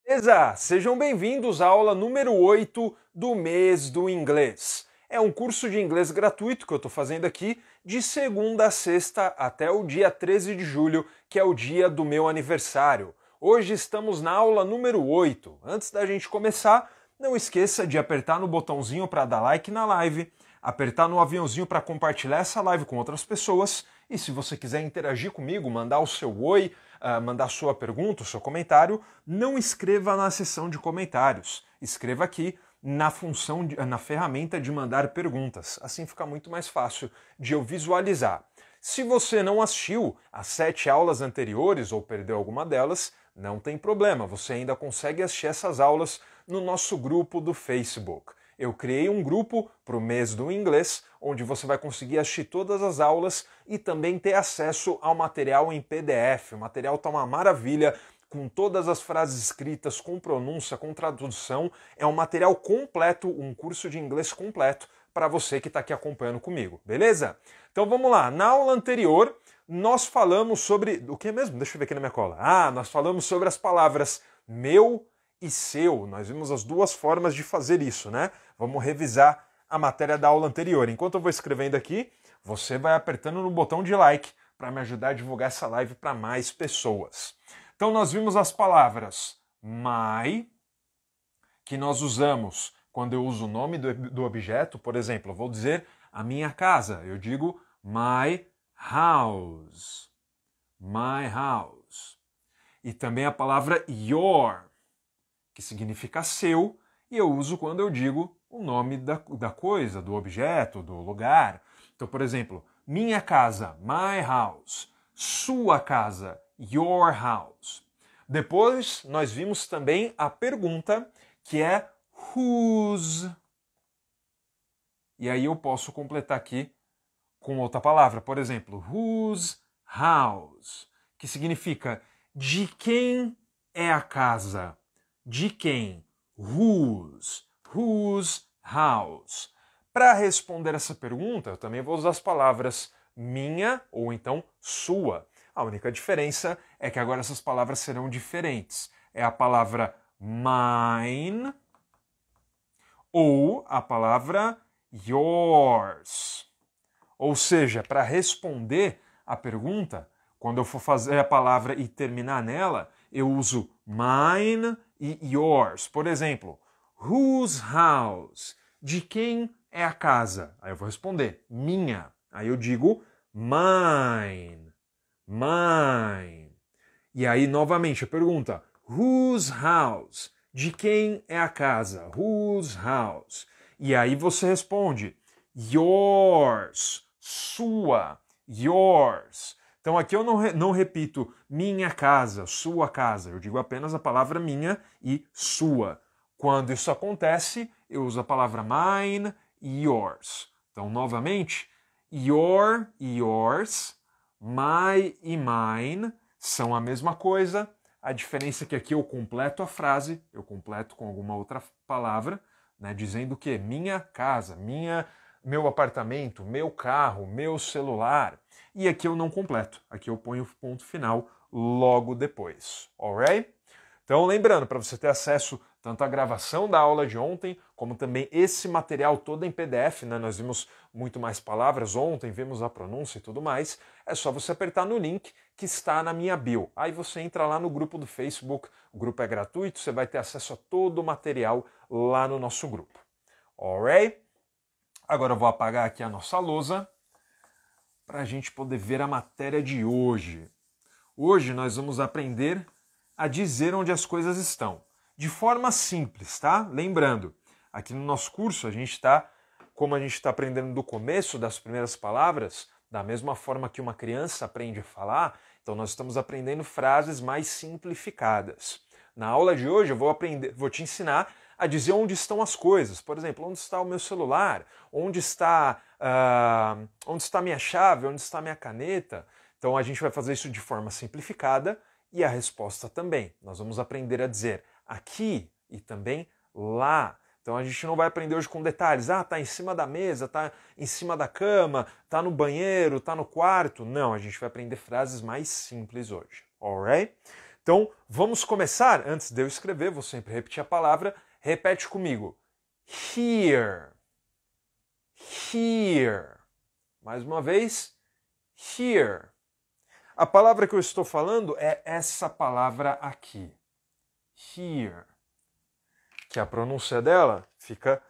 Beleza? Sejam bem-vindos à aula número 8 do mês do inglês. É um curso de inglês gratuito que eu estou fazendo aqui de segunda a sexta até o dia 13 de julho, que é o dia do meu aniversário. Hoje estamos na aula número 8. Antes da gente começar, não esqueça de apertar no botãozinho para dar like na live, apertar no aviãozinho para compartilhar essa live com outras pessoas e se você quiser interagir comigo, mandar o seu oi, mandar sua pergunta, o seu comentário, não escreva na seção de comentários. Escreva aqui na na ferramenta de mandar perguntas. Assim fica muito mais fácil de eu visualizar. Se você não assistiu às 7 aulas anteriores ou perdeu alguma delas, não tem problema, você ainda consegue assistir essas aulas no nosso grupo do Facebook. Eu criei um grupo para o mês do inglês, onde você vai conseguir assistir todas as aulas e também ter acesso ao material em PDF. O material está uma maravilha, com todas as frases escritas, com pronúncia, com tradução. É um material completo, um curso de inglês completo para você que está aqui acompanhando comigo, beleza? Então vamos lá. Na aula anterior, nós falamos sobre... O que mesmo? Deixa eu ver aqui na minha cola. Nós falamos sobre as palavras meu e seu. Nós vimos as duas formas de fazer isso, né? Vamos revisar a matéria da aula anterior. Enquanto eu vou escrevendo aqui, você vai apertando no botão de like para me ajudar a divulgar essa live para mais pessoas. Então nós vimos as palavras my, que nós usamos quando eu uso o nome do objeto. Por exemplo, eu vou dizer a minha casa. Eu digo my house. My house. E também a palavra your, que significa seu, e eu uso quando eu digo o nome da coisa, do objeto, do lugar. Então, por exemplo, minha casa, my house. Sua casa, your house. Depois, nós vimos também a pergunta, que é whose. E aí eu posso completar aqui com outra palavra. Por exemplo, whose house, que significa de quem é a casa. De quem? Whose. Whose house. Para responder essa pergunta, eu também vou usar as palavras minha ou então sua. A única diferença é que agora essas palavras serão diferentes. É a palavra mine ou a palavra yours. Ou seja, para responder a pergunta, quando eu for fazer a palavra e terminar nela, eu uso mine e yours. Por exemplo, whose house? De quem é a casa? Aí eu vou responder, minha. Aí eu digo mine. Mine. E aí, novamente, a pergunta, whose house? De quem é a casa? Whose house? E aí você responde, yours. Sua. Yours. Então aqui eu não repito minha casa, sua casa. Eu digo apenas a palavra minha e sua. Quando isso acontece, eu uso a palavra mine e yours. Então, novamente, your e yours, my e mine são a mesma coisa. A diferença é que aqui eu completo a frase, eu completo com alguma outra palavra, né, dizendo que minha casa, meu apartamento, meu carro, meu celular. E aqui eu não completo. Aqui eu ponho o ponto final logo depois. Alright? Então, lembrando, para você ter acesso tanto à gravação da aula de ontem, como também esse material todo em PDF, né? Nós vimos muito mais palavras ontem, vimos a pronúncia e tudo mais, é só você apertar no link que está na minha bio. Aí você entra lá no grupo do Facebook, o grupo é gratuito, você vai ter acesso a todo o material lá no nosso grupo. Alright? Agora eu vou apagar aqui a nossa lousa para a gente poder ver a matéria de hoje. Hoje nós vamos aprender a dizer onde as coisas estão. De forma simples, tá? Lembrando, aqui no nosso curso como a gente está aprendendo do começo das primeiras palavras, da mesma forma que uma criança aprende a falar, então nós estamos aprendendo frases mais simplificadas. Na aula de hoje eu vou te ensinar a dizer onde estão as coisas. Por exemplo, onde está o meu celular? Onde está minha chave? Onde está minha caneta? Então a gente vai fazer isso de forma simplificada e a resposta também. Nós vamos aprender a dizer aqui e também lá. Então a gente não vai aprender hoje com detalhes. Tá em cima da mesa, tá em cima da cama, tá no banheiro, tá no quarto. Não, a gente vai aprender frases mais simples hoje. Alright? Então, vamos começar. Antes de eu escrever, vou sempre repetir a palavra. Repete comigo. Here. Here. Mais uma vez. Here. A palavra que eu estou falando é essa palavra aqui. Here. Que a pronúncia dela fica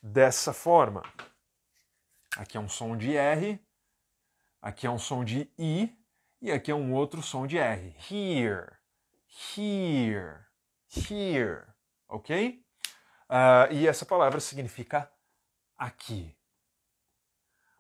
dessa forma. Aqui é um som de R, aqui é um som de I e aqui é um outro som de R. Here, here, here, ok? E essa palavra significa aqui.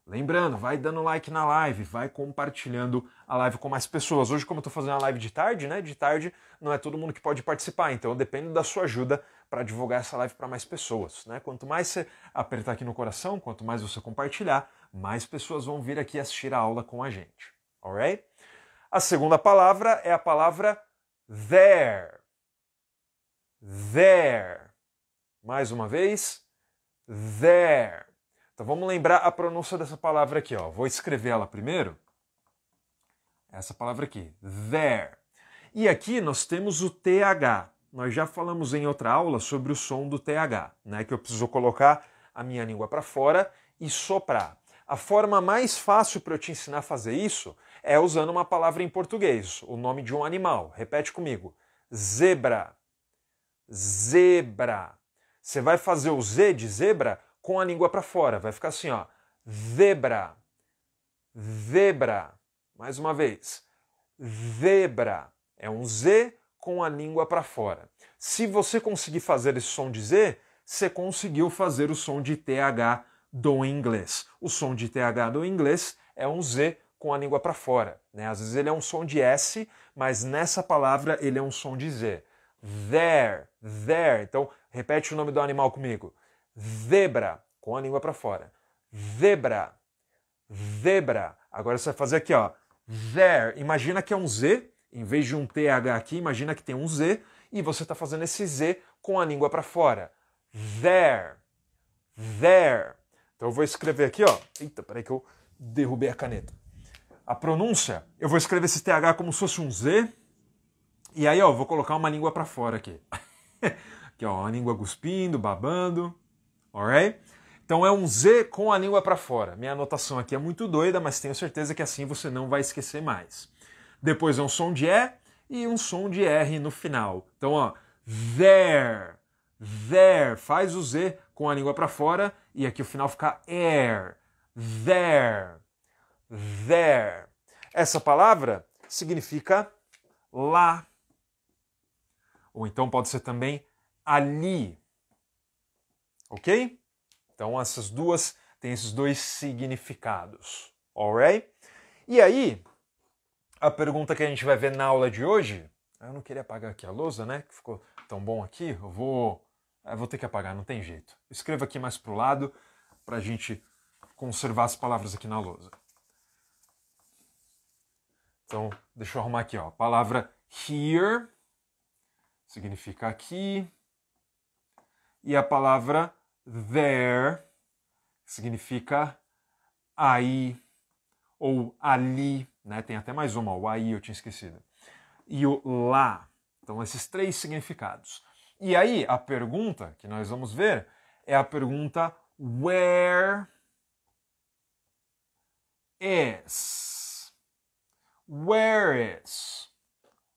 Lembrando, vai dando like na live, vai compartilhando a live com mais pessoas. Hoje, como eu estou fazendo a live de tarde, né? De tarde não é todo mundo que pode participar, então eu dependo da sua ajuda para divulgar essa live para mais pessoas, né? Quanto mais você apertar aqui no coração, quanto mais você compartilhar, mais pessoas vão vir aqui assistir a aula com a gente, alright? A segunda palavra é a palavra there. There. Mais uma vez, there. Então vamos lembrar a pronúncia dessa palavra aqui, ó. Vou escrever ela primeiro. Essa palavra aqui, there. E aqui nós temos o TH. Nós já falamos em outra aula sobre o som do TH, né? Que eu preciso colocar a minha língua para fora e soprar. A forma mais fácil para eu te ensinar a fazer isso é usando uma palavra em português, o nome de um animal. Repete comigo. Zebra. Zebra. Você vai fazer o Z de zebra com a língua para fora. Vai ficar assim, ó. Zebra. Zebra. Mais uma vez. Zebra. É um Z com a língua para fora. Se você conseguir fazer esse som de Z, você conseguiu fazer o som de TH do inglês. O som de TH do inglês é um Z com a língua para fora, né? Às vezes ele é um som de S, mas nessa palavra ele é um som de Z. There, there. Então, repete o nome do animal comigo. Zebra, com a língua para fora. Zebra, zebra. Agora você vai fazer aqui, ó. There. Imagina que é um Z, em vez de um TH aqui, imagina que tem um Z, e você está fazendo esse Z com a língua para fora. There, there. Então eu vou escrever aqui, ó. Eita, peraí que eu derrubei a caneta. A pronúncia, eu vou escrever esse TH como se fosse um Z. E aí, ó, vou colocar uma língua para fora aqui. Aqui, ó, uma língua cuspindo, babando. Alright? Então é um Z com a língua para fora. Minha anotação aqui é muito doida, mas tenho certeza que assim você não vai esquecer mais. Depois é um som de E e um som de R no final. Então, ó, there, there. Faz o Z com a língua para fora e aqui o final fica air. There, there. Essa palavra significa lá. Ou então pode ser também ali. Ok? Então essas duas têm esses dois significados. Alright? E aí, a pergunta que a gente vai ver na aula de hoje... Eu não queria apagar aqui a lousa, né? Que ficou tão bom aqui. Eu vou ter que apagar, não tem jeito. Escreva aqui mais pro lado para a gente conservar as palavras aqui na lousa. Então, deixa eu arrumar aqui, ó. A palavra here significa aqui. E a palavra there significa aí ou ali, né? Tem até mais uma, o aí eu tinha esquecido. E o lá. Então, esses três significados. E aí, a pergunta que nós vamos ver é a pergunta where is. Where is.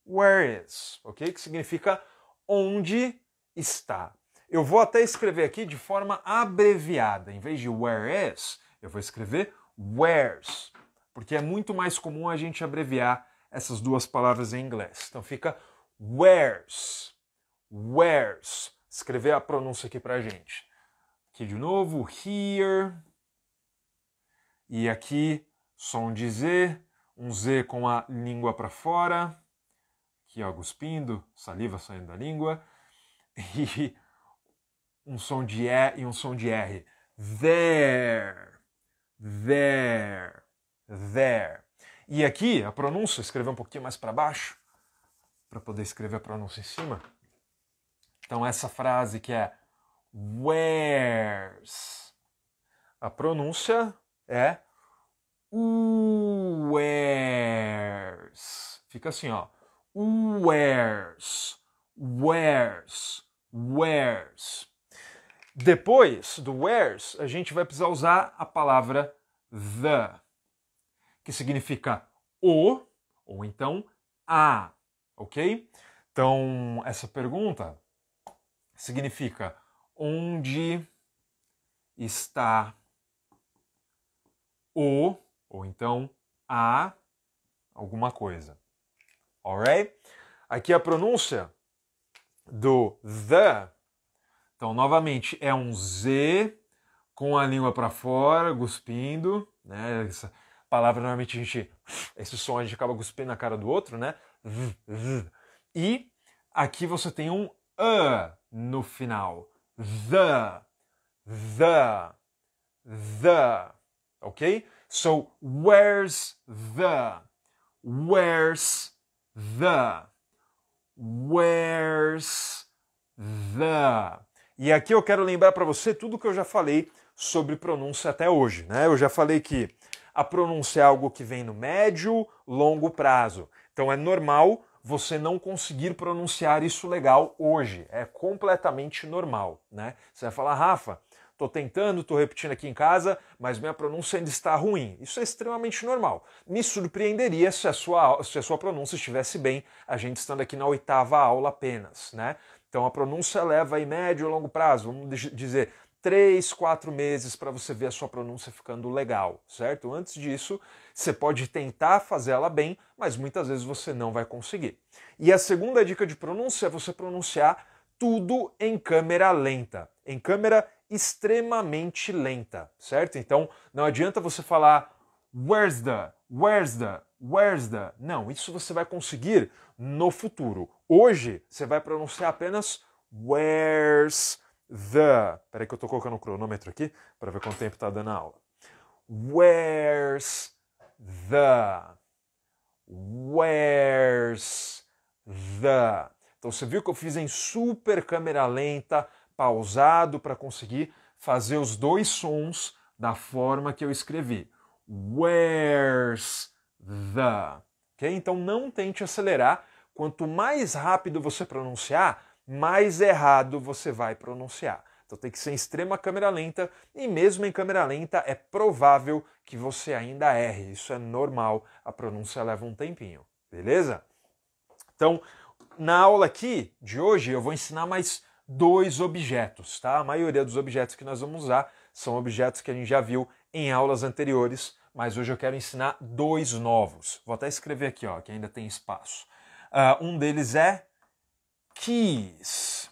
Where is. Ok? Que significa onde está. Eu vou até escrever aqui de forma abreviada. Em vez de where is, eu vou escrever where's. Porque é muito mais comum a gente abreviar essas duas palavras em inglês. Então fica where's. Where's. Escrever a pronúncia aqui pra gente. Aqui de novo, here. E aqui, som de Z. Um Z com a língua para fora. Aqui, ó, cuspindo, saliva saindo da língua. E um som de E e um som de R. There. There. There. E aqui, a pronúncia, escrever um pouquinho mais para baixo, para poder escrever a pronúncia em cima. Então, essa frase que é where's. A pronúncia é where's. Fica assim, ó. wears, wears, wears. Depois do wears, a gente vai precisar usar a palavra the, que significa o, ou então a, ok? Então, essa pergunta significa onde está o, ou então a, alguma coisa. Alright? Aqui a pronúncia do the, então novamente é um Z com a língua para fora, cuspindo, né? Essa palavra normalmente esse som a gente acaba cuspindo na cara do outro, né? E aqui você tem um no final. The, ok? So, where's the? Where's the? Where's the? E aqui eu quero lembrar para você tudo que eu já falei sobre pronúncia até hoje, né? Eu já falei que a pronúncia é algo que vem no médio, longo prazo. Então é normal você não conseguir pronunciar isso legal hoje. É completamente normal, né? Você vai falar, Rafa, tô tentando, tô repetindo aqui em casa, mas minha pronúncia ainda está ruim. Isso é extremamente normal. Me surpreenderia se a sua pronúncia estivesse bem, a gente estando aqui na 8ª aula apenas, né? Então a pronúncia leva em médio ou longo prazo, vamos dizer 3, 4 meses para você ver a sua pronúncia ficando legal, certo? Antes disso, você pode tentar fazer ela bem, mas muitas vezes você não vai conseguir. E a segunda dica de pronúncia é você pronunciar tudo em câmera lenta, em câmera extremamente lenta, certo? Então não adianta você falar where's the, where's the, where's the. Não, isso você vai conseguir no futuro. Hoje você vai pronunciar apenas where's the. Peraí que eu tô colocando o cronômetro aqui para ver quanto tempo tá dando a aula. Where's the? Where's the? Então você viu que eu fiz em super câmera lenta, pausado para conseguir fazer os dois sons da forma que eu escrevi. Where's the? Okay? Então não tente acelerar. Quanto mais rápido você pronunciar, mais errado você vai pronunciar. Então tem que ser em extrema câmera lenta, e mesmo em câmera lenta é provável que você ainda erre. Isso é normal, a pronúncia leva um tempinho, beleza? Então, na aula aqui de hoje eu vou ensinar mais 2 objetos, tá? A maioria dos objetos que nós vamos usar são objetos que a gente já viu em aulas anteriores, mas hoje eu quero ensinar 2 novos. Vou até escrever aqui, ó, que ainda tem espaço. Um deles é keys.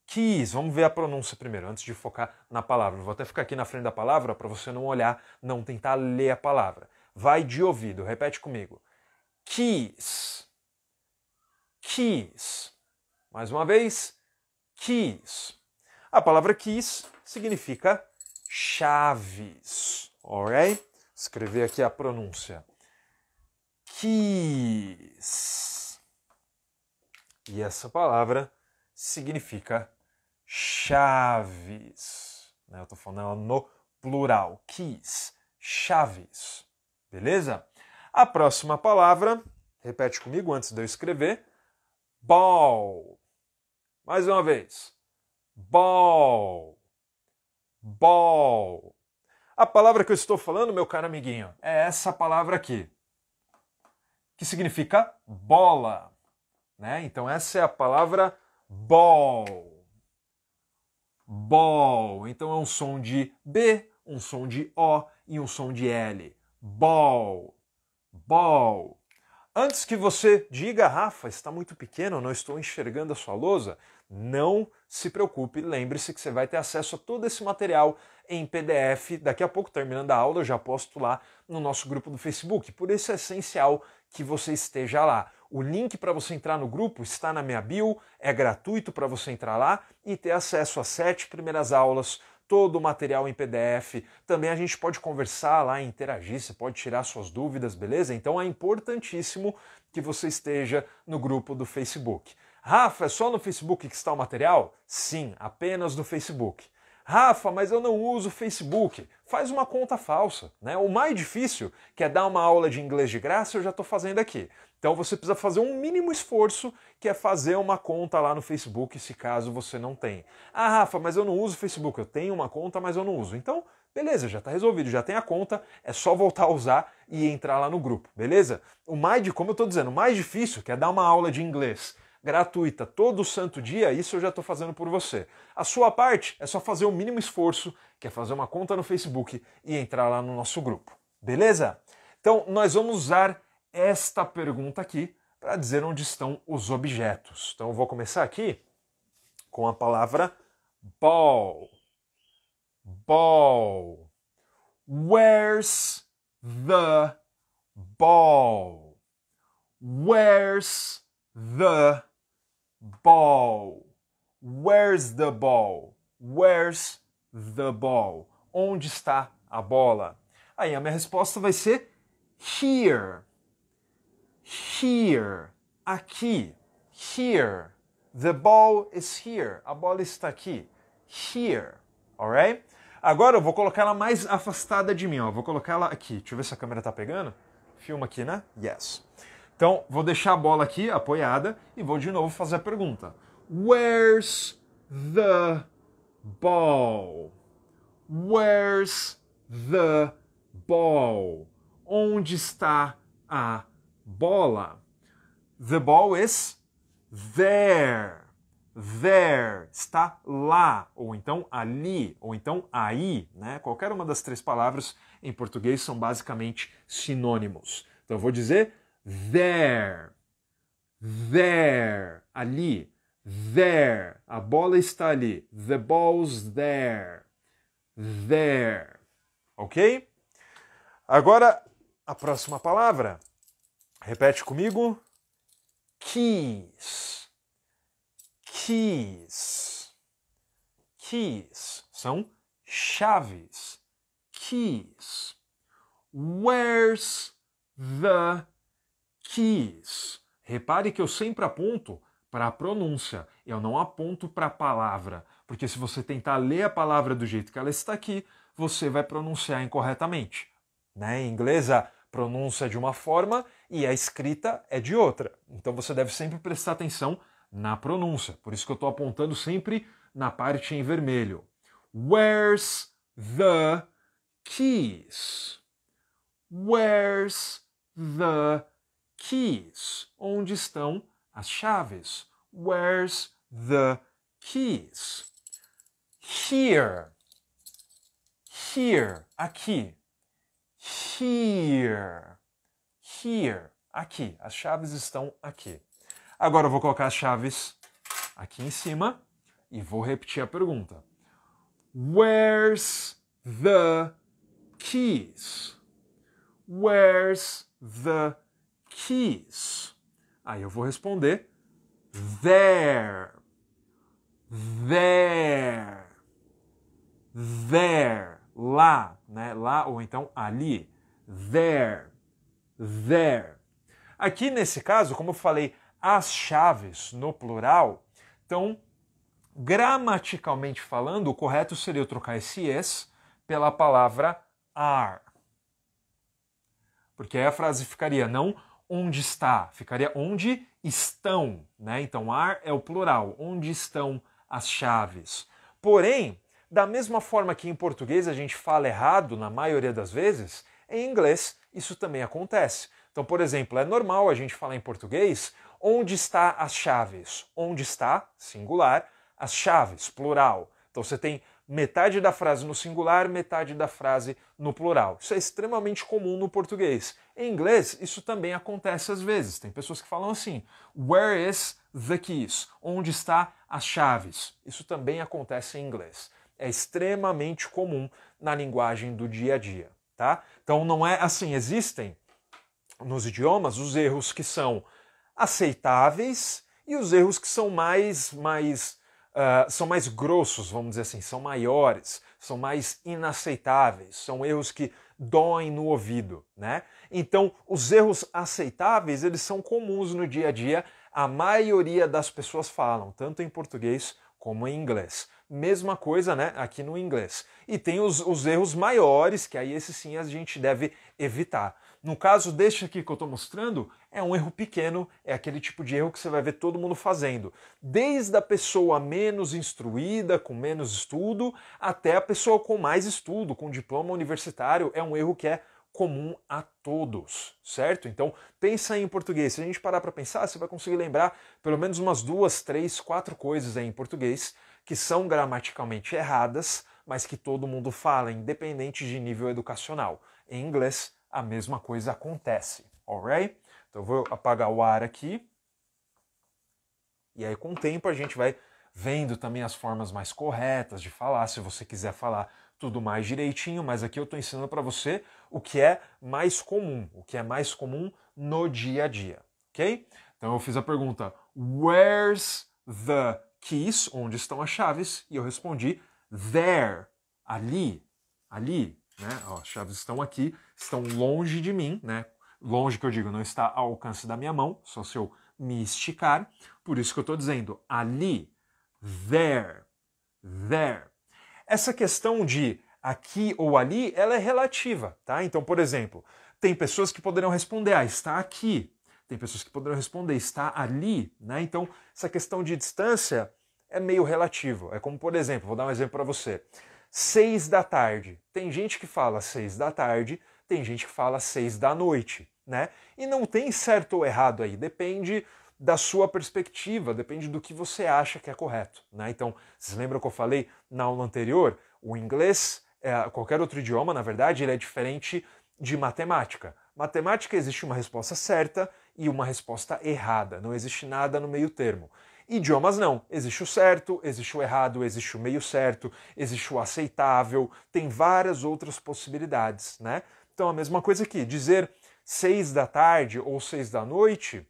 Keys, vamos ver a pronúncia primeiro, antes de focar na palavra. Vou até ficar aqui na frente da palavra para você não olhar, não tentar ler a palavra. Vai de ouvido, repete comigo. Keys. Keys. Mais uma vez, keys. A palavra keys significa chaves, alright? Escrever aqui a pronúncia. Keys. E essa palavra significa chaves. Eu estou falando ela no plural. Keys. Chaves. Beleza? A próxima palavra, repete comigo antes de eu escrever. Ball. Mais uma vez. Ball. Ball. A palavra que eu estou falando, meu caro amiguinho, é essa palavra aqui, que significa bola, né? Então essa é a palavra ball. Ball. Então é um som de B, um som de O e um som de L. Ball. Ball. Antes que você diga, Rafa, está muito pequeno, não estou enxergando a sua lousa, não se preocupe, lembre-se que você vai ter acesso a todo esse material em PDF. Daqui a pouco, terminando a aula, eu já posto lá no nosso grupo do Facebook. Por isso é essencial que você esteja lá. O link para você entrar no grupo está na minha bio, é gratuito para você entrar lá e ter acesso às 7 primeiras aulas, todo o material em PDF. Também a gente pode conversar lá, interagir, você pode tirar suas dúvidas, beleza? Então é importantíssimo que você esteja no grupo do Facebook. Rafa, é só no Facebook que está o material? Sim, apenas no Facebook. Rafa, mas eu não uso Facebook. Faz uma conta falsa, né? O mais difícil, que é dar uma aula de inglês de graça, eu já estou fazendo aqui. Então você precisa fazer um mínimo esforço, que é fazer uma conta lá no Facebook, se caso você não tem. Ah, Rafa, mas eu não uso Facebook. Eu tenho uma conta, mas eu não uso. Então, beleza, já está resolvido, já tem a conta, é só voltar a usar e entrar lá no grupo, beleza? Como eu estou dizendo, o mais difícil, que é dar uma aula de inglês gratuita todo santo dia, isso eu já estou fazendo por você. A sua parte é só fazer o mínimo esforço, que é fazer uma conta no Facebook e entrar lá no nosso grupo, beleza? Então, nós vamos usar esta pergunta aqui para dizer onde estão os objetos. Então, eu vou começar aqui com a palavra ball. Ball. Where's the ball? Where's the ball? Where's the ball? Where's the ball? Onde está a bola? Aí a minha resposta vai ser here. Here. Aqui. Here. The ball is here. A bola está aqui. Here. Alright? Agora eu vou colocar ela mais afastada de mim, ó. Vou colocar ela aqui. Deixa eu ver se a câmera tá pegando. Filma aqui, né? Yes. Então, vou deixar a bola aqui apoiada e vou de novo fazer a pergunta. Where's the ball? Where's the ball? Onde está a bola? The ball is there. There, está lá, ou então ali, ou então aí, né? Qualquer uma das três palavras em português são basicamente sinônimos. Então eu vou dizer there, there, ali, there, a bola está ali, the ball's there, there, ok? Agora, a próxima palavra, repete comigo, keys. Keys. Keys são chaves. Keys. Where's the keys? Repare que eu sempre aponto para a pronúncia. Eu não aponto para a palavra. Porque se você tentar ler a palavra do jeito que ela está aqui, você vai pronunciar incorretamente. Né? Em inglês, a pronúncia é de uma forma e a escrita é de outra. Então você deve sempre prestar atenção na pronúncia. Por isso que eu estou apontando sempre na parte em vermelho. Where's the keys? Where's the keys? Onde estão as chaves? Where's the keys? Here. Here. Aqui. Here. Here. Aqui. As chaves estão aqui. Agora eu vou colocar as chaves aqui em cima e vou repetir a pergunta. Where's the keys? Where's the keys? Aí eu vou responder there. There. There. Lá, né? Lá ou então ali. There. There. Aqui nesse caso, como eu falei, as chaves no plural, então, gramaticalmente falando, o correto seria eu trocar esse es pela palavra are. Porque aí a frase ficaria não onde está, ficaria onde estão, né? Então, are é o plural, onde estão as chaves. Porém, da mesma forma que em português a gente fala errado na maioria das vezes, em inglês isso também acontece. Então, por exemplo, é normal a gente falar em português onde está as chaves? Onde está, singular, as chaves, plural. Então você tem metade da frase no singular, metade da frase no plural. Isso é extremamente comum no português. Em inglês, isso também acontece às vezes. Tem pessoas que falam assim, where is the keys? Onde está as chaves? Isso também acontece em inglês. É extremamente comum na linguagem do dia a dia, tá? Então não é assim, existem nos idiomas os erros que são aceitáveis e os erros que são mais grossos, vamos dizer assim, são maiores, são mais inaceitáveis, são erros que doem no ouvido, né? Então, os erros aceitáveis, eles são comuns no dia a dia, a maioria das pessoas falam, tanto em português como em inglês. Mesma coisa, né, aqui no inglês. E tem os erros maiores, que aí esses sim a gente deve evitar. No caso deste aqui que eu estou mostrando, é um erro pequeno, é aquele tipo de erro que você vai ver todo mundo fazendo. Desde a pessoa menos instruída, com menos estudo, até a pessoa com mais estudo, com diploma universitário, é um erro que é comum a todos, certo? Então, pensa aí em português. Se a gente parar para pensar, você vai conseguir lembrar pelo menos umas 2, 3, 4 coisas aí em português que são gramaticalmente erradas, mas que todo mundo fala, independente de nível educacional. Em inglês, a mesma coisa acontece, alright? Então, eu vou apagar o ar aqui. E aí, com o tempo, a gente vai vendo também as formas mais corretas de falar, se você quiser falar tudo mais direitinho, mas aqui eu estou ensinando para você o que é mais comum, no dia a dia, ok? Então eu fiz a pergunta, where's the keys? Onde estão as chaves? E eu respondi, there, ali, né? Ó, as chaves estão aqui, estão longe de mim, né? Longe que eu digo, não está ao alcance da minha mão, só se eu me esticar. Por isso que eu estou dizendo ali, there. Essa questão de aqui ou ali, ela é relativa, tá? Então, por exemplo, tem pessoas que poderão responder, está aqui. Tem pessoas que poderão responder, está ali, né? Então, essa questão de distância é meio relativo. É como, por exemplo, vou dar um exemplo para você. 6 da tarde. Tem gente que fala 6 da tarde, tem gente que fala 6 da noite, né? E não tem certo ou errado aí, depende da sua perspectiva, depende do que você acha que é correto, né? Então, vocês lembram que eu falei na aula anterior? O inglês, qualquer outro idioma, na verdade, ele é diferente de matemática. Matemática existe uma resposta certa e uma resposta errada, não existe nada no meio termo. Idiomas não, existe o certo, existe o errado, existe o meio certo, existe o aceitável, tem várias outras possibilidades, né? Então a mesma coisa aqui, dizer 6 da tarde ou 6 da noite,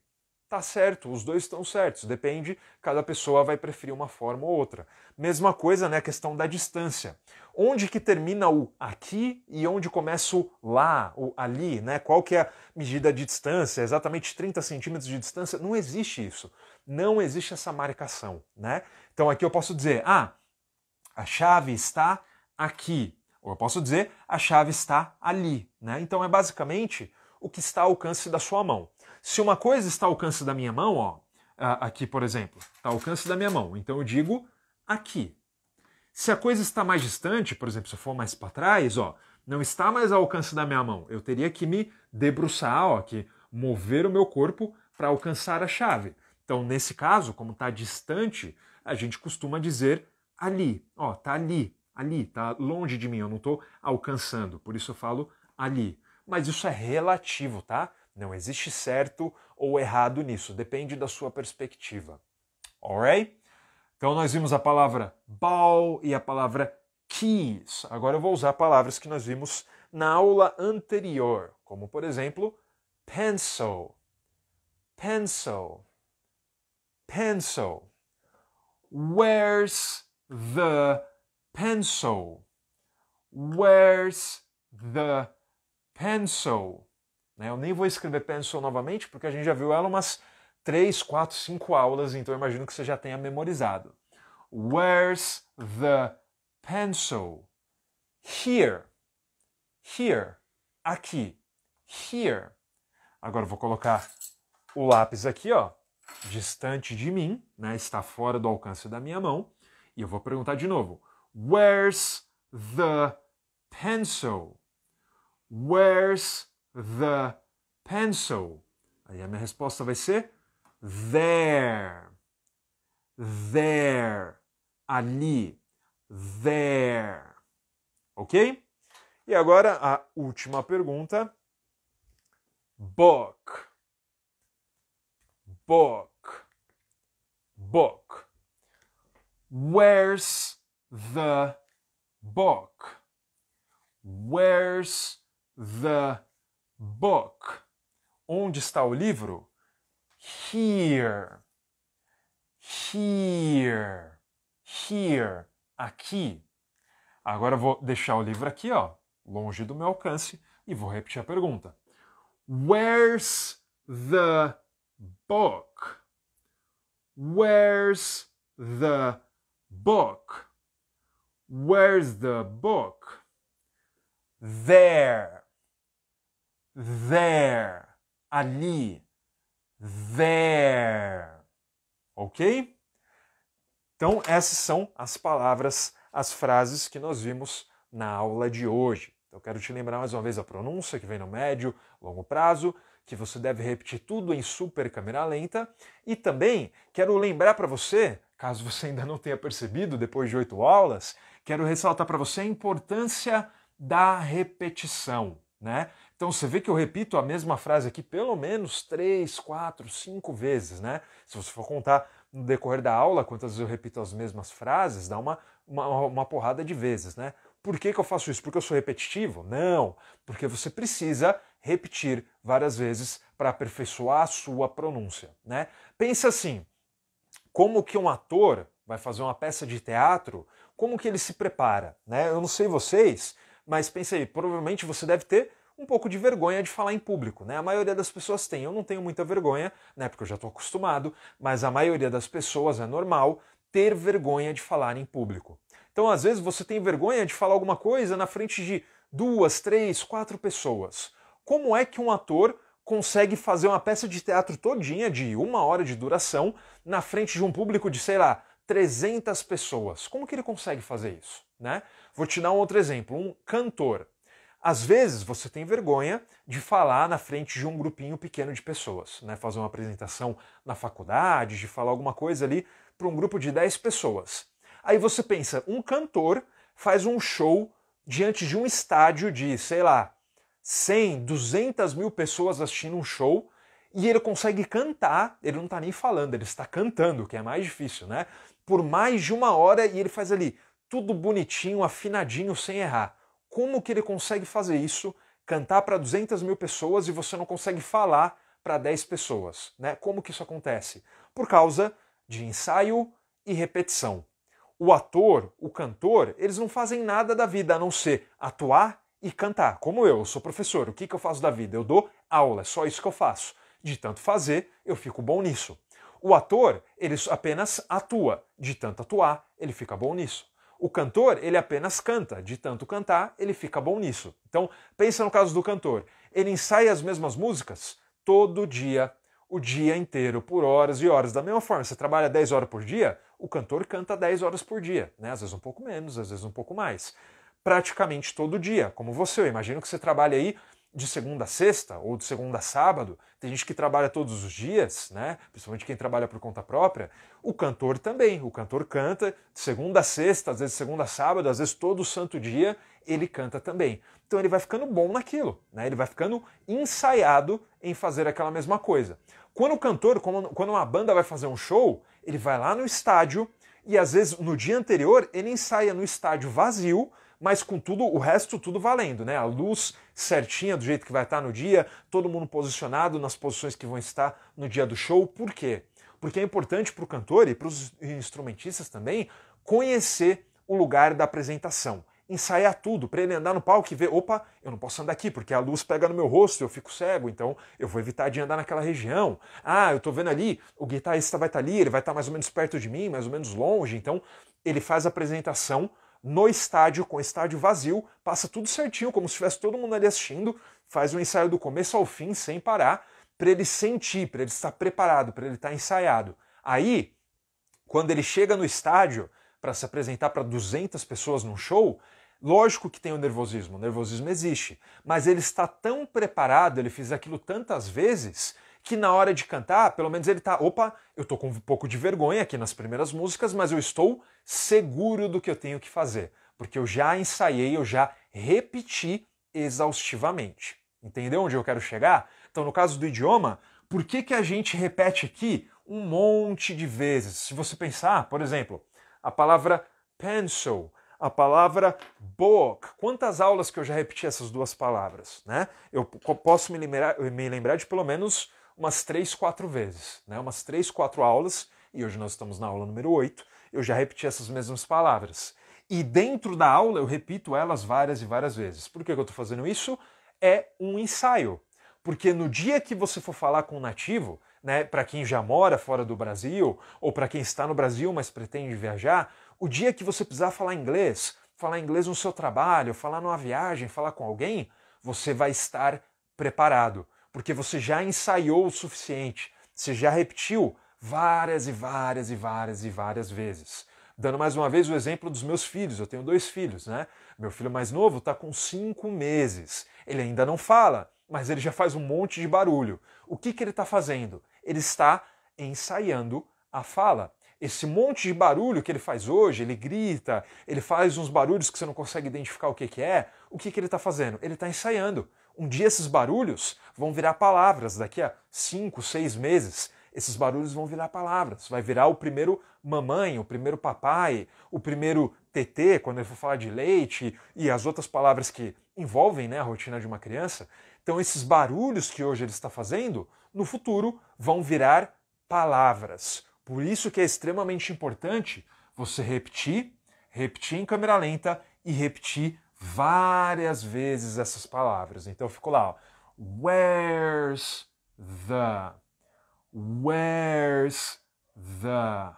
tá certo, os dois estão certos, depende, cada pessoa vai preferir uma forma ou outra. Mesma coisa, né, a questão da distância. Onde que termina o aqui e onde começa o lá, o ali, né? Qual que é a medida de distância? Exatamente 30 centímetros de distância? Não existe isso. Não existe essa marcação, né? Então aqui eu posso dizer, a chave está aqui. Ou eu posso dizer, a chave está ali, né? Então é basicamente o que está ao alcance da sua mão. Se uma coisa está ao alcance da minha mão, ó, aqui, por exemplo, está ao alcance da minha mão, então eu digo aqui. Se a coisa está mais distante, por exemplo, se eu for mais para trás, ó, não está mais ao alcance da minha mão. Eu teria que me debruçar, ó, que mover o meu corpo para alcançar a chave. Então, nesse caso, como está distante, a gente costuma dizer ali. Ó, tá ali, tá longe de mim, eu não estou alcançando, por isso eu falo ali. Mas isso é relativo, tá? Não existe certo ou errado nisso, depende da sua perspectiva. Alright? Então nós vimos a palavra ball e a palavra keys. Agora eu vou usar palavras que nós vimos na aula anterior, como por exemplo, pencil, pencil, pencil. Where's the pencil? Where's the pencil? Eu nem vou escrever pencil novamente, porque a gente já viu ela umas 3, 4, 5 aulas, então eu imagino que você já tenha memorizado. Where's the pencil? Here. Here. Aqui. Here. Agora eu vou colocar o lápis aqui, ó, distante de mim, né? Está fora do alcance da minha mão. E eu vou perguntar de novo. Where's the pencil? Where's the pencil? Aí a minha resposta vai ser there. There. Ali. There. Ok? E agora a última pergunta. Book. Book. Book. Where's the book? Where's the book? Onde está o livro? Here. Here. Here. Aqui. Agora eu vou deixar o livro aqui, ó, longe do meu alcance, e vou repetir a pergunta. Where's the book? Where's the book. Where's the book? There. There. Ali. There. Ok? Então, essas são as palavras, as frases que nós vimos na aula de hoje. Eu quero te lembrar mais uma vez a pronúncia que vem no médio, longo prazo, que você deve repetir tudo em super câmera lenta. E também quero lembrar para você, caso você ainda não tenha percebido depois de 8 aulas, quero ressaltar para você a importância da repetição, né? Então você vê que eu repito a mesma frase aqui pelo menos 3, 4, 5 vezes, né? Se você for contar no decorrer da aula quantas vezes eu repito as mesmas frases, dá uma porrada de vezes, né? Por que eu faço isso? Porque eu sou repetitivo? Não, porque você precisa repetir várias vezes para aperfeiçoar a sua pronúncia, né? Pensa assim, como que um ator vai fazer uma peça de teatro, como que ele se prepara, né? Eu não sei vocês, mas pensa aí, provavelmente você deve ter um pouco de vergonha de falar em público, né? A maioria das pessoas tem, eu não tenho muita vergonha, né? Porque eu já estou acostumado, mas a maioria das pessoas é normal ter vergonha de falar em público. Então, às vezes, você tem vergonha de falar alguma coisa na frente de 2, 3, 4 pessoas. Como é que um ator consegue fazer uma peça de teatro todinha de 1 hora de duração na frente de um público de, sei lá, 300 pessoas? Como que ele consegue fazer isso, né? Vou te dar um outro exemplo, um cantor. Às vezes você tem vergonha de falar na frente de um grupinho pequeno de pessoas, né? Fazer uma apresentação na faculdade, de falar alguma coisa ali para um grupo de 10 pessoas. Aí você pensa, um cantor faz um show diante de um estádio de, sei lá, 100, 200 mil pessoas assistindo um show e ele consegue cantar, ele não está nem falando, ele está cantando, que é mais difícil, né? Por mais de 1 hora e ele faz ali tudo bonitinho, afinadinho, sem errar. Como que ele consegue fazer isso, cantar para 200 mil pessoas e você não consegue falar para 10 pessoas, né? Como que isso acontece? Por causa de ensaio e repetição. O ator, o cantor, eles não fazem nada da vida a não ser atuar e cantar. Como eu sou professor, o que eu faço da vida? Eu dou aula, é só isso que eu faço. De tanto fazer, eu fico bom nisso. O ator, ele apenas atua. De tanto atuar, ele fica bom nisso. O cantor, ele apenas canta. De tanto cantar, ele fica bom nisso. Então, pensa no caso do cantor. Ele ensaia as mesmas músicas todo dia, o dia inteiro, por horas e horas. Da mesma forma, você trabalha 10 horas por dia, o cantor canta 10 horas por dia, né? Às vezes um pouco menos, às vezes um pouco mais. Praticamente todo dia, como você. Eu imagino que você trabalha aí de segunda a sexta ou de segunda a sábado. Tem gente que trabalha todos os dias, né? Principalmente quem trabalha por conta própria. O cantor também. O cantor canta de segunda a sexta, às vezes segunda a sábado, às vezes todo santo dia ele canta também. Então ele vai ficando bom naquilo, né? Ele vai ficando ensaiado em fazer aquela mesma coisa. Quando o cantor, quando uma banda vai fazer um show, ele vai lá no estádio e às vezes no dia anterior ele ensaia no estádio vazio, mas com tudo, o resto tudo valendo, né? A luz certinha do jeito que vai estar no dia, todo mundo posicionado nas posições que vão estar no dia do show. Por quê? Porque é importante para o cantor e para os instrumentistas também conhecer o lugar da apresentação. Ensaiar tudo, para ele andar no palco e ver, opa, eu não posso andar aqui porque a luz pega no meu rosto e eu fico cego, então eu vou evitar de andar naquela região. Ah, eu tô vendo ali, o guitarrista vai estar ali, ele vai estar mais ou menos perto de mim, mais ou menos longe, então ele faz a apresentação no estádio, com o estádio vazio, passa tudo certinho, como se tivesse todo mundo ali assistindo, faz o ensaio do começo ao fim, sem parar, para ele sentir, para ele estar preparado, para ele estar ensaiado. Aí, quando ele chega no estádio para se apresentar para 200 pessoas num show, lógico que tem o nervosismo existe, mas ele está tão preparado, ele fez aquilo tantas vezes, que na hora de cantar, pelo menos ele tá, opa, eu tô com um pouco de vergonha aqui nas primeiras músicas, mas eu estou seguro do que eu tenho que fazer, porque eu já ensaiei, eu já repeti exaustivamente. Entendeu onde eu quero chegar? Então, no caso do idioma, por que a gente repete aqui um monte de vezes? Se você pensar, por exemplo, a palavra pencil, a palavra book. Quantas aulas que eu já repeti essas duas palavras, né? Eu posso me lembrar de pelo menos umas 3, 4 vezes, né? Umas 3, 4 aulas, e hoje nós estamos na aula número 8, eu já repeti essas mesmas palavras. E dentro da aula eu repito elas várias e várias vezes. Por que eu estou fazendo isso? É um ensaio. Porque no dia que você for falar com um nativo, né, para quem já mora fora do Brasil, ou para quem está no Brasil, mas pretende viajar, o dia que você precisar falar inglês no seu trabalho, falar numa viagem, falar com alguém, você vai estar preparado, porque você já ensaiou o suficiente, você já repetiu várias e várias e várias e várias vezes. Dando mais uma vez o exemplo dos meus filhos, eu tenho 2 filhos, né? Meu filho mais novo está com 5 meses, ele ainda não fala, mas ele já faz um monte de barulho. O que ele está fazendo? Ele está ensaiando a fala. Esse monte de barulho que ele faz hoje, ele grita, ele faz uns barulhos que você não consegue identificar o que é, o que ele está fazendo? Ele está ensaiando. Um dia esses barulhos vão virar palavras, daqui a 5, 6 meses, esses barulhos vão virar palavras. Vai virar o primeiro mamãe, o primeiro papai, o primeiro tetê, quando ele for falar de leite, e as outras palavras que envolvem, né, a rotina de uma criança. Então esses barulhos que hoje ele está fazendo, no futuro vão virar palavras. Por isso que é extremamente importante você repetir em câmera lenta e repetir várias vezes essas palavras. Então ficou lá, ó. Where's the? Where's the?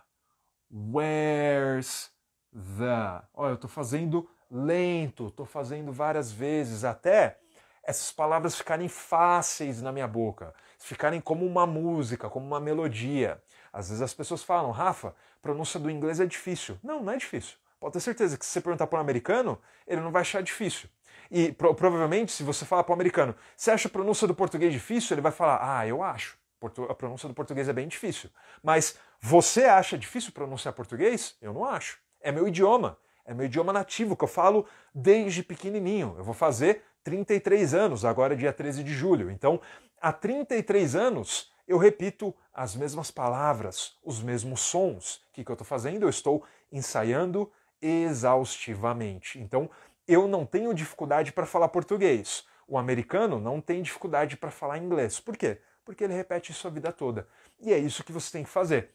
Where's the? Olha, eu estou fazendo lento, estou fazendo várias vezes, até essas palavras ficarem fáceis na minha boca, ficarem como uma música, como uma melodia. Às vezes as pessoas falam, Rafa, a pronúncia do inglês é difícil. Não, não é difícil. Pode ter certeza que se você perguntar para um americano, ele não vai achar difícil. E provavelmente, se você falar para um americano, você acha a pronúncia do português difícil? Ele vai falar, ah, eu acho. A pronúncia do português é bem difícil. Mas você acha difícil pronunciar português? Eu não acho. É meu idioma nativo, que eu falo desde pequenininho. Eu vou fazer 33 anos, agora dia 13 de julho. Então, há 33 anos, eu repito as mesmas palavras, os mesmos sons. O que eu estou fazendo? Eu estou ensaiando exaustivamente. Então, eu não tenho dificuldade para falar português. O americano não tem dificuldade para falar inglês. Por quê? Porque ele repete isso a vida toda. E é isso que você tem que fazer.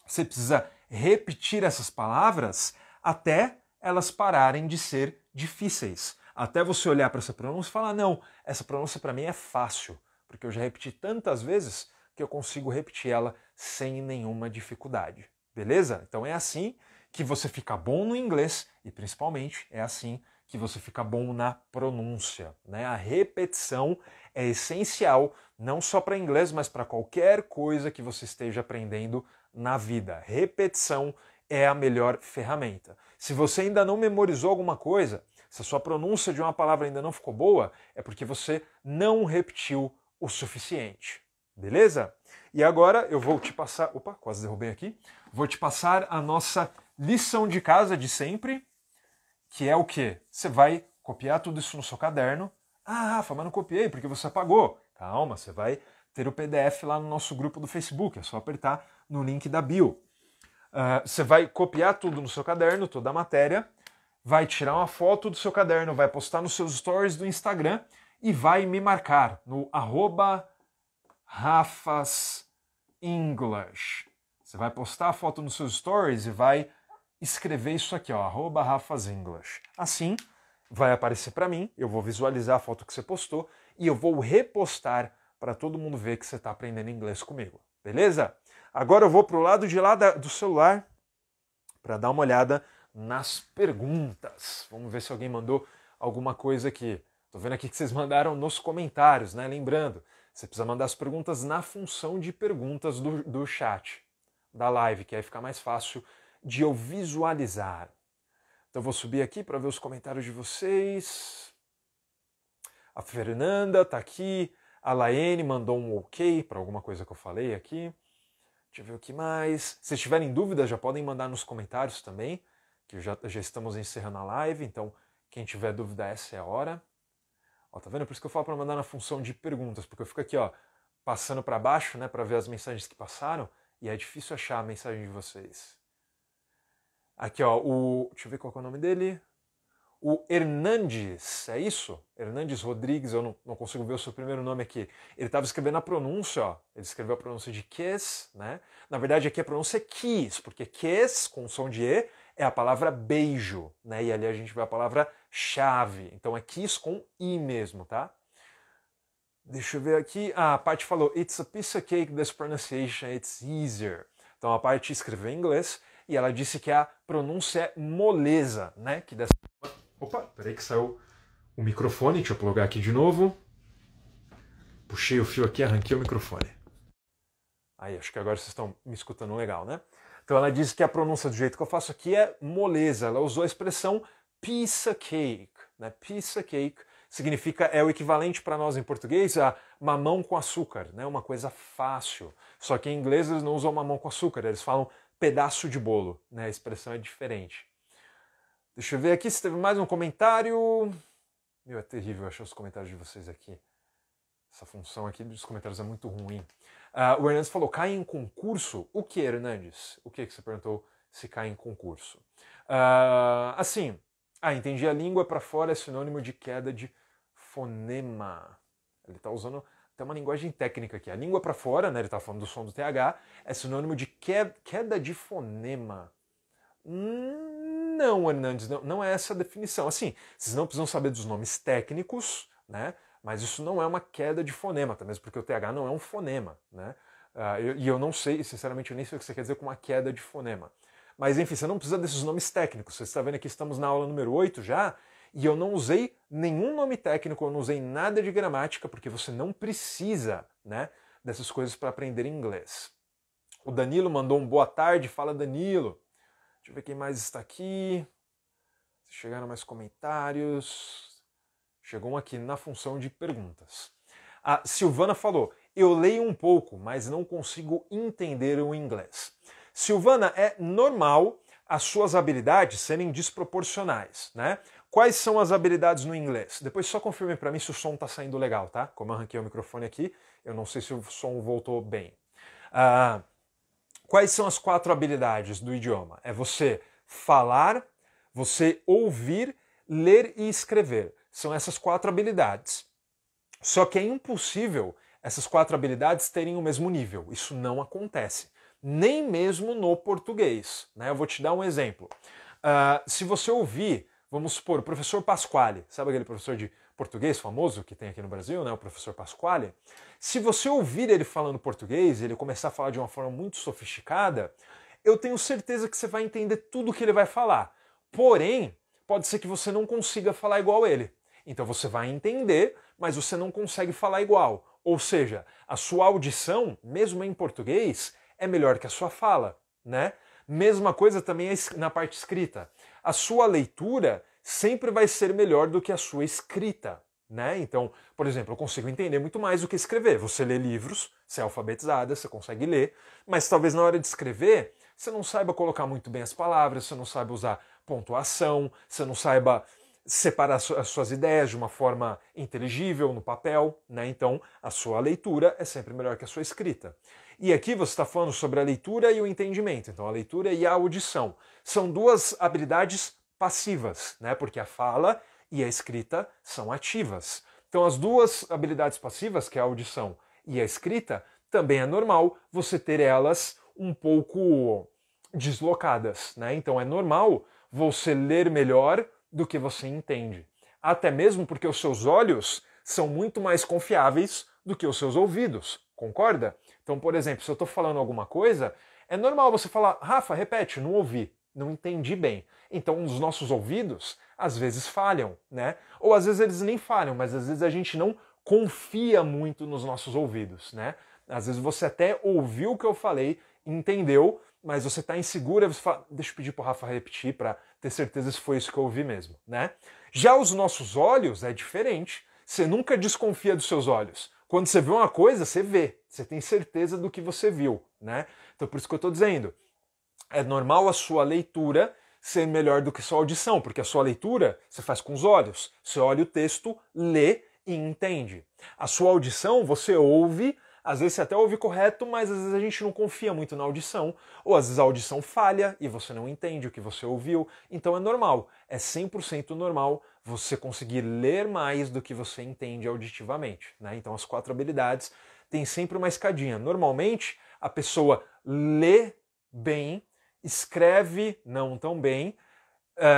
Você precisa repetir essas palavras até elas pararem de ser difíceis. Até você olhar para essa pronúncia e falar, não, essa pronúncia para mim é fácil, porque eu já repeti tantas vezes que eu consigo repetir ela sem nenhuma dificuldade. Beleza? Então é assim que você fica bom no inglês e principalmente é assim que você fica bom na pronúncia, né? A repetição é essencial não só para inglês, mas para qualquer coisa que você esteja aprendendo na vida. Repetição é a melhor ferramenta. Se você ainda não memorizou alguma coisa, se a sua pronúncia de uma palavra ainda não ficou boa, é porque você não repetiu o suficiente. Beleza? E agora eu vou te passar... Opa, quase derrubei aqui. Vou te passar a nossa lição de casa de sempre, que é o quê? Você vai copiar tudo isso no seu caderno. Ah, Rafa, mas não copiei porque você apagou. Calma, você vai ter o PDF lá no nosso grupo do Facebook. É só apertar no link da bio. Você vai copiar tudo no seu caderno, toda a matéria, vai tirar uma foto do seu caderno, vai postar nos seus stories do Instagram e vai me marcar no @RafasEnglish. Você vai postar a foto nos seus stories e vai escrever isso aqui, ó, @RafasEnglish. Assim, vai aparecer para mim, eu vou visualizar a foto que você postou e eu vou repostar para todo mundo ver que você está aprendendo inglês comigo. Beleza? Agora eu vou para o lado de lá do celular para dar uma olhada nas perguntas. Vamos ver se alguém mandou alguma coisa aqui. Estou vendo aqui que vocês mandaram nos comentários, né? Lembrando, você precisa mandar as perguntas na função de perguntas do chat, da live, que aí fica mais fácil de eu visualizar. Então eu vou subir aqui para ver os comentários de vocês. A Fernanda está aqui. A Laene mandou um ok para alguma coisa que eu falei aqui. Deixa eu ver o que mais. Se tiverem dúvidas, já podem mandar nos comentários também, que já estamos encerrando a live, então quem tiver dúvida, essa é a hora. Ó, tá vendo? Por isso que eu falo para mandar na função de perguntas, porque eu fico aqui, ó, passando para baixo, né, para ver as mensagens que passaram, e é difícil achar a mensagem de vocês. Aqui, ó, deixa eu ver qual é o nome dele. O Hernandes, é isso? Hernandes Rodrigues, eu não consigo ver o seu primeiro nome aqui. Ele estava escrevendo a pronúncia, ó. Ele escreveu a pronúncia de kiss, né? Na verdade, aqui a pronúncia é kiss, porque kiss, com som de E, é a palavra beijo, né? E ali a gente vê a palavra chave. Então é kiss com I mesmo, tá? Deixa eu ver aqui. Ah, a Paty falou, it's a piece of cake, this pronunciation, it's easier. Então a Paty escreveu em inglês e ela disse que a pronúncia é moleza, né? Que dessa... Opa, peraí que saiu o microfone, deixa eu plugar aqui de novo. Puxei o fio aqui, arranquei o microfone. Aí, acho que agora vocês estão me escutando legal, né? Então ela disse que a pronúncia do jeito que eu faço aqui é moleza. Ela usou a expressão piece of cake, né? Piece of cake significa, é o equivalente para nós em português a mamão com açúcar, né? Uma coisa fácil. Só que em inglês eles não usam mamão com açúcar, eles falam pedaço de bolo, né? A expressão é diferente. Deixa eu ver aqui se teve mais um comentário. Meu, é terrível achar os comentários de vocês aqui. Essa função aqui dos comentários é muito ruim. O Hernandes falou, cai em concurso? O que, Hernandes? O que você perguntou se cai em concurso? Entendi. A língua para fora é sinônimo de queda de fonema. Ele está usando até uma linguagem técnica aqui. A língua para fora, né, ele está falando do som do TH, é sinônimo de queda de fonema. Não, Hernandes, não é essa a definição. Assim, vocês não precisam saber dos nomes técnicos, né? Mas isso não é uma queda de fonema, até mesmo porque o TH não é um fonema, né? Eu não sei, sinceramente, eu nem sei o que você quer dizer com uma queda de fonema. Mas enfim, você não precisa desses nomes técnicos. Você está vendo aqui, estamos na aula número 8 já, e eu não usei nenhum nome técnico, eu não usei nada de gramática, porque você não precisa, né, dessas coisas para aprender inglês. O Danilo mandou um boa tarde, fala Danilo. Deixa eu ver quem mais está aqui. Se chegaram mais comentários. Chegou um aqui na função de perguntas. A Silvana falou, eu leio um pouco, mas não consigo entender o inglês. Silvana, é normal as suas habilidades serem desproporcionais, né? Quais são as habilidades no inglês? Depois só confirme para mim se o som está saindo legal, tá? Como eu arranquei o microfone aqui, eu não sei se o som voltou bem. Quais são as 4 habilidades do idioma? É você falar, você ouvir, ler e escrever. São essas 4 habilidades. Só que é impossível essas 4 habilidades terem o mesmo nível. Isso não acontece. Nem mesmo no português, né? Eu vou te dar um exemplo. Se você ouvir, vamos supor, o professor Pasquale, sabe aquele professor de português famoso que tem aqui no Brasil, né? O professor Pasquale. Se você ouvir ele falando português, ele começar a falar de uma forma muito sofisticada, eu tenho certeza que você vai entender tudo o que ele vai falar. Porém, pode ser que você não consiga falar igual ele. Então você vai entender, mas você não consegue falar igual. Ou seja, a sua audição, mesmo em português, é melhor que a sua fala, né? Mesma coisa também na parte escrita. A sua leitura sempre vai ser melhor do que a sua escrita, né? Então, por exemplo, eu consigo entender muito mais do que escrever. Você lê livros, você é alfabetizada, você consegue ler, mas talvez na hora de escrever você não saiba colocar muito bem as palavras, você não saiba usar pontuação, você não saiba separar as suas ideias de uma forma inteligível no papel, né? Então, a sua leitura é sempre melhor que a sua escrita. E aqui você está falando sobre a leitura e o entendimento. Então, a leitura e a audição são 2 habilidades passivas, né? Porque a fala e a escrita são ativas. Então, as 2 habilidades passivas, que é a audição e a escrita, também é normal você ter elas um pouco deslocadas, né? Então, é normal você ler melhor do que você entende. Até mesmo porque os seus olhos são muito mais confiáveis do que os seus ouvidos. Concorda? Então, por exemplo, se eu estou falando alguma coisa, é normal você falar, Rafa, repete, não ouvi, não entendi bem. Então, os nossos ouvidos, às vezes, falham, né? Ou às vezes eles nem falham, mas às vezes a gente não confia muito nos nossos ouvidos, né? Às vezes você até ouviu o que eu falei, entendeu, mas você está insegura, você fala, deixa eu pedir para o Rafa repetir para ter certeza se foi isso que eu ouvi mesmo, né? Já os nossos olhos é diferente. Você nunca desconfia dos seus olhos. Quando você vê uma coisa, você vê. Você tem certeza do que você viu, né? Então por isso que eu estou dizendo, é normal a sua leitura ser melhor do que a sua audição, porque a sua leitura você faz com os olhos. Você olha o texto, lê e entende. A sua audição você ouve, às vezes você até ouve correto, mas às vezes a gente não confia muito na audição, ou às vezes a audição falha e você não entende o que você ouviu, então é normal, é 100% normal você conseguir ler mais do que você entende auditivamente, né? Então as 4 habilidades têm sempre uma escadinha. Normalmente a pessoa lê bem, escreve não tão bem,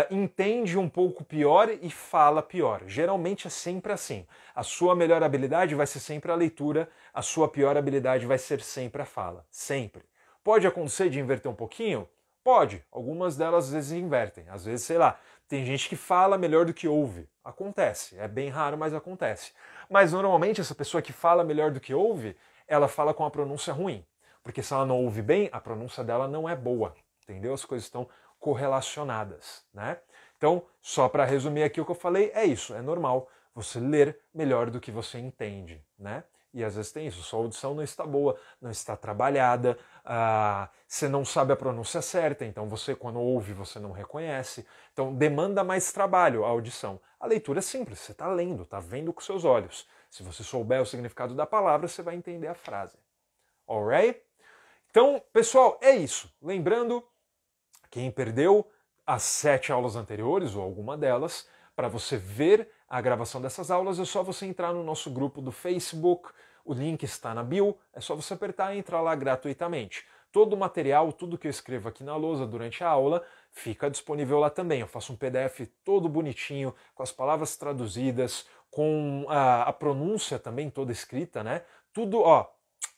entende um pouco pior e fala pior. Geralmente é sempre assim. A sua melhor habilidade vai ser sempre a leitura, a sua pior habilidade vai ser sempre a fala. Sempre. Pode acontecer de inverter um pouquinho? Pode. Algumas delas às vezes invertem. Às vezes, sei lá, tem gente que fala melhor do que ouve. Acontece. É bem raro, mas acontece. Mas normalmente essa pessoa que fala melhor do que ouve, ela fala com a pronúncia ruim. Porque se ela não ouve bem, a pronúncia dela não é boa. Entendeu? As coisas estão correlacionadas, né? Então, só para resumir aqui o que eu falei, é isso, é normal você ler melhor do que você entende, né? E às vezes tem isso, sua audição não está boa, não está trabalhada, você não sabe a pronúncia certa, então você, quando ouve, você não reconhece. Então, demanda mais trabalho a audição. A leitura é simples, você está lendo, está vendo com seus olhos. Se você souber o significado da palavra, você vai entender a frase. Alright? Então, pessoal, é isso. Lembrando, quem perdeu as 7 aulas anteriores, ou alguma delas, para você ver a gravação dessas aulas, é só você entrar no nosso grupo do Facebook, o link está na bio, é só você apertar e entrar lá gratuitamente. Todo o material, tudo que eu escrevo aqui na lousa durante a aula, fica disponível lá também. Eu faço um PDF todo bonitinho, com as palavras traduzidas, com a pronúncia também toda escrita, né? Tudo, ó,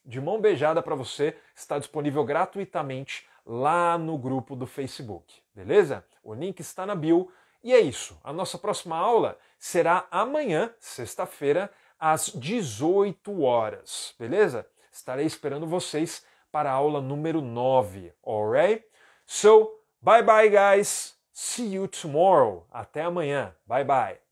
de mão beijada para você, está disponível gratuitamente lá no grupo do Facebook, beleza? O link está na bio. E é isso. A nossa próxima aula será amanhã, sexta-feira, às 18 horas, beleza? Estarei esperando vocês para a aula número 9, alright? So, bye bye guys. See you tomorrow. Até amanhã. Bye bye.